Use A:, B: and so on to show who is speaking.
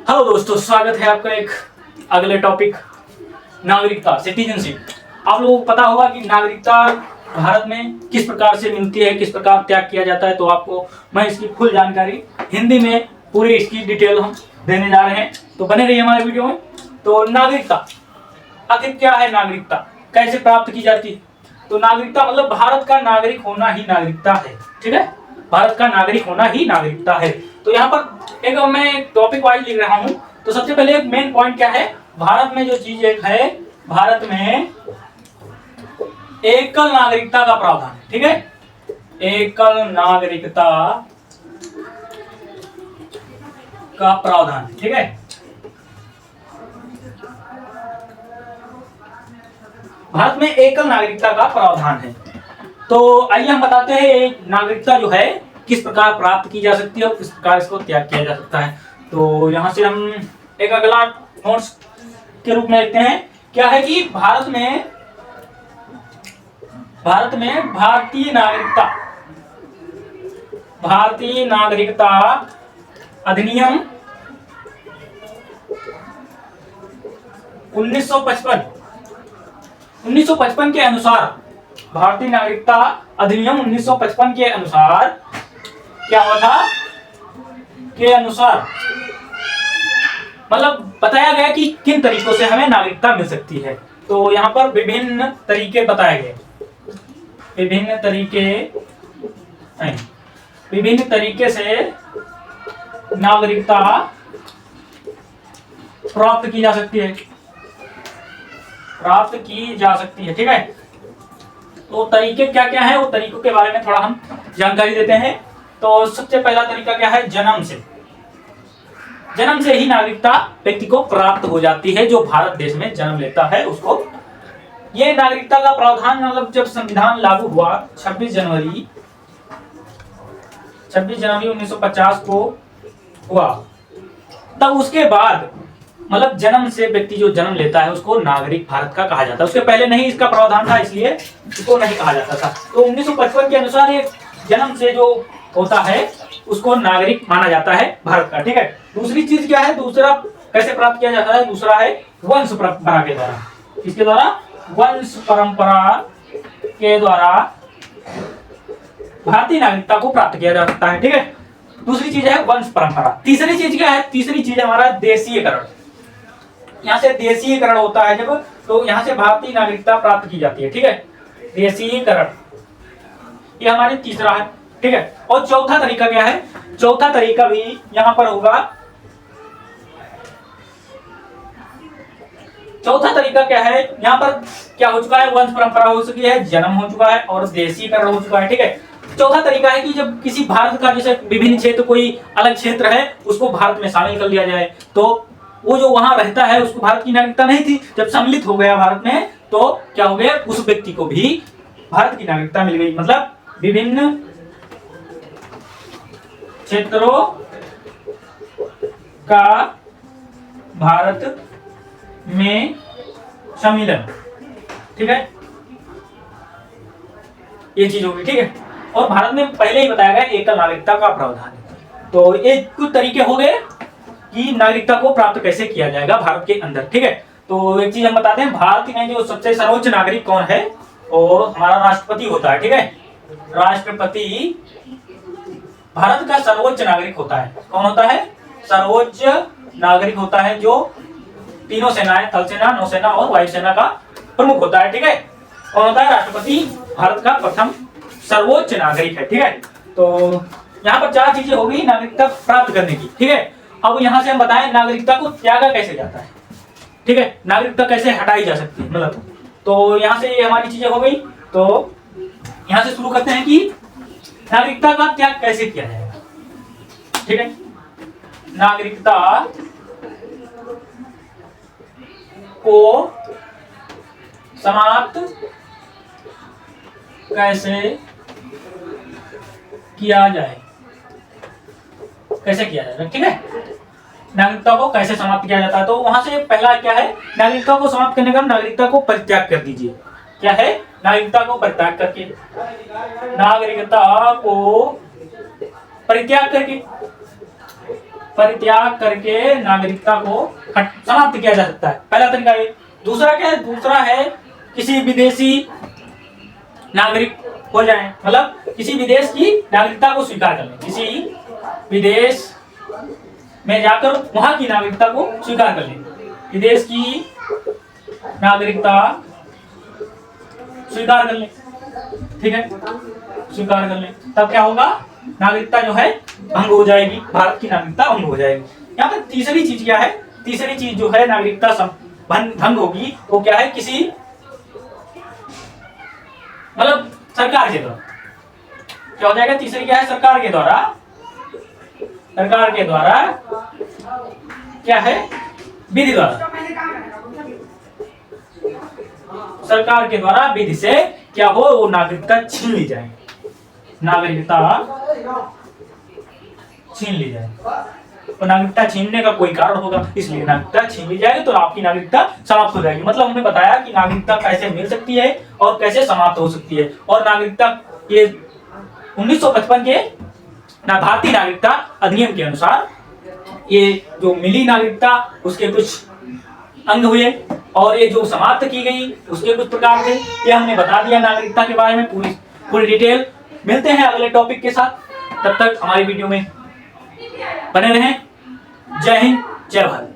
A: Hello दोस्तों, स्वागत है आपका एक अगले टॉपिक नागरिकता, सिटीजनशिप। आप लोगों को पता होगा कि नागरिकता भारत में किस प्रकार से मिलती है, किस प्रकार त्याग किया जाता है। तो आपको मैं इसकी फुल जानकारी हिंदी में पूरी इसकी डिटेल हम देने जा रहे हैं, तो बने रहिए हमारे वीडियो में। तो नागरिकता आखिर क्या है, नागरिकता कैसे प्राप्त की जाती है? तो नागरिकता मतलब भारत का नागरिक होना ही नागरिकता है। ठीक है, भारत का नागरिक होना ही नागरिकता है। तो यहाँ पर एक मैं टॉपिक वाइज लिख रहा हूँ। तो सबसे पहले एक मेन पॉइंट क्या है, भारत में जो चीज एक है, भारत में एकल नागरिकता का प्रावधान है। ठीक है, एकल नागरिकता का प्रावधान। ठीक है, भारत में एकल नागरिकता का प्रावधान है। तो आइए हम बताते हैं नागरिकता जो है किस प्रकार प्राप्त की जा सकती है और किस प्रकार इसको त्याग किया जा सकता है। तो यहां से हम एक अगला नोट्स के रूप में लिखते हैं, क्या है कि भारत में भारतीय नागरिकता अधिनियम 1955 के अनुसार, भारतीय नागरिकता अधिनियम 1955 के अनुसार क्या हुआ था, के अनुसार मतलब बताया गया कि किन तरीकों से हमें नागरिकता मिल सकती है। तो यहाँ पर विभिन्न तरीके बताए गए, विभिन्न तरीके से नागरिकता प्राप्त की जा सकती है। ठीक है, तो तरीके क्या क्या है, वो तरीकों के बारे में थोड़ा हम जानकारी देते हैं। तो सबसे पहला तरीका क्या है, जन्म से ही नागरिकता व्यक्ति को प्राप्त हो जाती है। जो भारत देश में जन्म लेता है उसको ये नागरिकता का प्रावधान, मतलब जब संविधान लागू हुआ 26 जनवरी 1950 को हुआ, तब उसके बाद मतलब जन्म से व्यक्ति जो जन्म लेता है उसको नागरिक भारत का कहा जाता है। उसके पहले नहीं इसका प्रावधान था, इसलिए इसको नहीं कहा जाता था। तो 1955 के अनुसार ये जन्म से जो होता है उसको नागरिक माना जाता है भारत का। ठीक है, दूसरी चीज क्या है, दूसरा कैसे प्राप्त किया जाता है, दूसरा है वंश परंपरा के द्वारा। इसके द्वारा वंश परंपरा के द्वारा भारतीय नागरिकता को प्राप्त किया जा सकता है। ठीक है, दूसरी चीज है वंश परंपरा। तीसरी चीज क्या है, तीसरी चीज हमारा देशीयकरण। यहाँ से देशीयकरण होता है जब, तो यहाँ से भारतीय नागरिकता प्राप्त की जाती है। ठीक है, देशीयकरण ये हमारी तीसरा है। ठीक है, और चौथा तरीका क्या है, चौथा तरीका भी यहाँ पर होगा। चौथा तरीका क्या है, यहाँ पर क्या हो चुका है, वंश परंपरा हो चुकी है, जन्म हो चुका है और देशीयकरण हो चुका है। ठीक है, चौथा तरीका है कि जब किसी भारत का जैसे विभिन्न क्षेत्र, कोई अलग क्षेत्र है उसको भारत में शामिल कर लिया जाए, तो वो जो वहां रहता है उसको भारत की नागरिकता नहीं थी, जब सम्मिलित हो गया भारत में तो क्या हो गया, उस व्यक्ति को भी भारत की नागरिकता मिल गई। मतलब विभिन्न क्षेत्रों का भारत में सम्मिलन। ठीक है, ये चीज होगी। ठीक है, और भारत में पहले ही बताया गया एकल नागरिकता का प्रावधान है। तो ये कुछ तरीके हो गए कि नागरिकता को प्राप्त कैसे किया जाएगा भारत के अंदर। ठीक है, तो एक चीज हम बताते हैं, भारत में जो सबसे सर्वोच्च नागरिक कौन है, और हमारा राष्ट्रपति होता है। ठीक है, राष्ट्रपति भारत का सर्वोच्च नागरिक होता है। कौन होता है, सर्वोच्च नागरिक होता है, जो तीनों सेनाएं, थल सेना, नौसेना और वायुसेना का प्रमुख होता है। ठीक है, कौन होता है, राष्ट्रपति भारत का प्रथम सर्वोच्च नागरिक है। ठीक है, तो यहाँ पर चार चीजें होगी नागरिकता प्राप्त करने की। ठीक है, अब यहाँ से हम बताएं नागरिकता को त्यागा कैसे जाता है। ठीक है, नागरिकता कैसे हटाई जा सकती है, मतलब तो यहाँ से ये हमारी चीजें हो गई। तो यहाँ से शुरू करते हैं कि नागरिकता का त्याग कैसे किया जाएगा। ठीक है, नागरिकता को समाप्त कैसे किया जाए, कैसे किया जाएगा। ठीक है, नागरिकता को कैसे समाप्त किया जाता है, तो वहां से पहला क्या है, नागरिकता को समाप्त करने का नागरिकता को परित्याग कर दीजिए। क्या है, नागरिकता को परित्याग करके, नागरिकता को परित्याग करके परित्याग करके नागरिकता को समाप्त किया जा सकता है। पहला तरीका है। दूसरा क्या है? दूसरा है किसी विदेशी नागरिक हो जाए, मतलब किसी विदेश की नागरिकता को स्वीकार कर ले, किसी विदेश में जाकर वहां की नागरिकता को स्वीकार कर ले, विदेश की नागरिकता स्वीकार कर ले, ठीक है, स्वीकार कर ले, तब क्या होगा? नागरिकता जो है भंग हो जाएगी, भारत की नागरिकता भंग हो जाएगी। यहाँ पर तीसरी चीज क्या है? तीसरी चीज जो है नागरिकता भंग होगी वो क्या है? किसी मतलब सरकार के द्वारा क्या हो जाएगा? तीसरी क्या है? सरकार के द्वारा क्या है? विधि द्वारा, सरकार के द्वारा विधि से क्या हो? वो नागरिकता छीन ली जाए, नागरिकता छीन ली जाए। तो नागरिकता छीनने का कोई कारण होगा, इसलिए नागरिकता छीन ली जाएगी तो आपकी नागरिकता समाप्त हो जाएगी। मतलब हमने बताया कि नागरिकता कैसे मिल सकती है और कैसे समाप्त हो सकती है। और नागरिकता ये 1955 के भारतीय नागरिकता अधिनियम के अनुसार ये जो मिली नागरिकता उसके कुछ अंग हुए और ये जो समाप्त की गई उसके कुछ प्रकार थे। ये हमने बता दिया नागरिकता के बारे में पूरी डिटेल। मिलते हैं अगले टॉपिक के साथ, तब तक हमारी वीडियो में बने रहें। जय हिंद, जय भारत।